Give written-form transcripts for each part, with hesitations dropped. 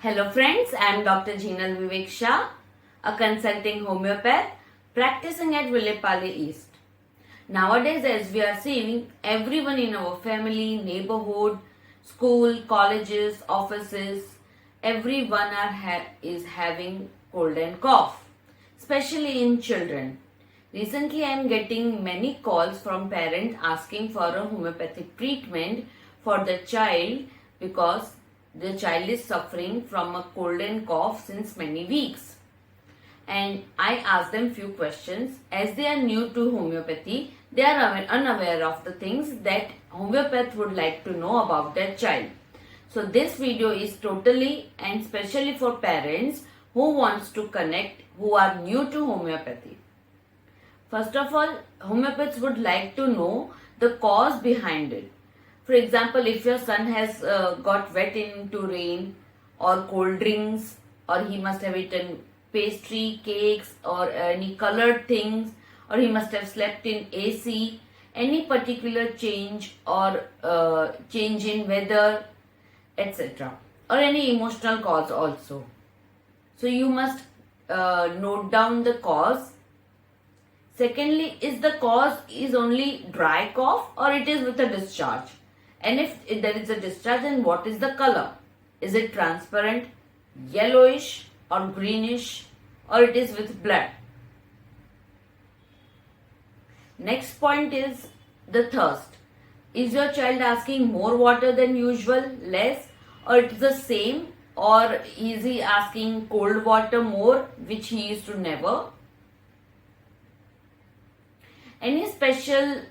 Hello friends, I am Dr. Jinal Vivek Shah, a consulting homeopath practicing at Villepalli East. Nowadays, as we are seeing, everyone in our family, neighborhood, school, colleges, offices, everyone is having cold and cough, especially in children. Recently, I am getting many calls from parents asking for a homeopathic treatment for the child because the child is suffering from a cold and cough since many weeks. And I ask them few questions. As they are new to homeopathy, they are unaware of the things that homeopath would like to know about their child. So this video is totally and specially for parents who wants to connect, who are new to homeopathy. First of all, homeopaths would like to know the cause behind it. For example, if your son has got wet into rain or cold drinks, or he must have eaten pastry, cakes or any colored things, or he must have slept in AC, any particular change or change in weather, etc. or any emotional cause also. So you must note down the cause. Secondly, is the cause is only dry cough or it is with a discharge? And if there is a discharge, then what is the color? Is it transparent, yellowish or greenish, or it is with blood? Next point is the thirst. Is your child asking more water than usual, less, or it is the same, or is he asking cold water more, which he used to never? Any special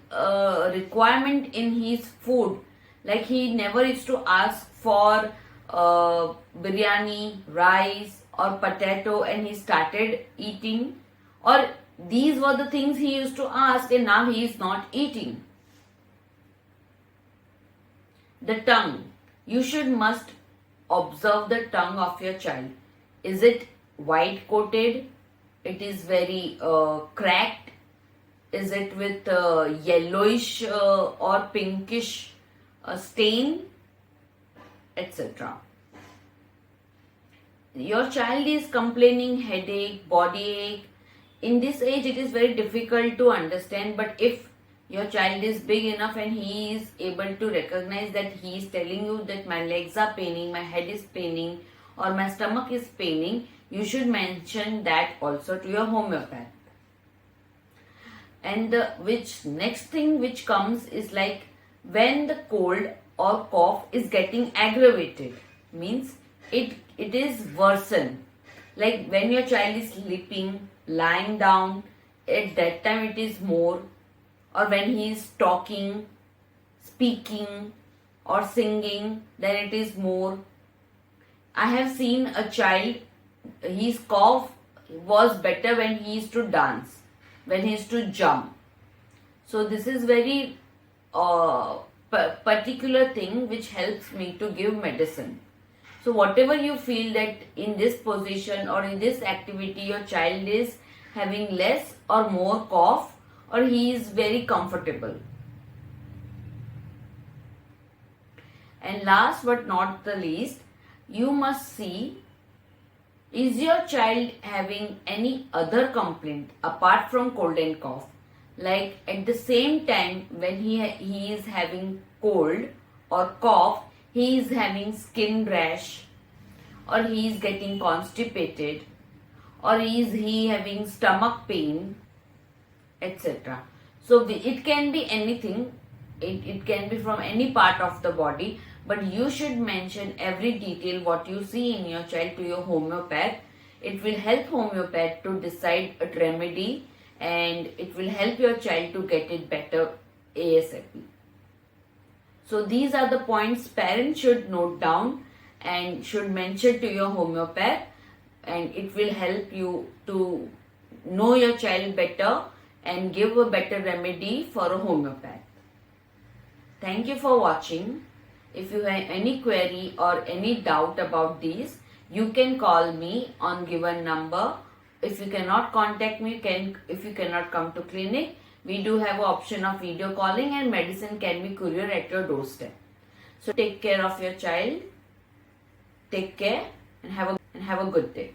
requirement in his food, like he never used to ask for biryani, rice or potato and he started eating, or these were the things he used to ask and now he is not eating. The tongue. You must observe the tongue of your child. Is it white coated? It is very cracked? Is it with yellowish or pinkish stain, etc. Your child is complaining headache, body ache. In this age, it is very difficult to understand, but if your child is big enough and he is able to recognize that he is telling you that my legs are paining, my head is paining, or my stomach is paining, you should mention that also to your homeopath. And the next thing which comes is like when the cold or cough is getting aggravated, means it is worsen. Like when your child is sleeping, lying down, at that time it is more, or when he is talking, speaking or singing, then it is more. I have seen a child, his cough was better when he used to dance, when he used to jump. So this is very particular thing which helps me to give medicine. So whatever you feel that in this position or in this activity your child is having less or more cough, or he is very comfortable. And last but not the least, you must see, is your child having any other complaint apart from cold and cough? Like at the same time when he is having cold or cough, he is having skin rash, or he is getting constipated, or is he having stomach pain, etc. So it can be anything, it can be from any part of the body, but you should mention every detail what you see in your child to your homeopath. It will help homeopath to decide a remedy and it will help your child to get it better ASAP. So these are the points parents should note down and should mention to your homeopath, and it will help you to know your child better and give a better remedy for a homeopath. Thank you for watching. If you have any query or any doubt about these, you can call me on given number. If you cannot contact me, if you cannot come to clinic, we do have an option of video calling and medicine can be courier at your doorstep. So take care of your child. Take care. and have a good day.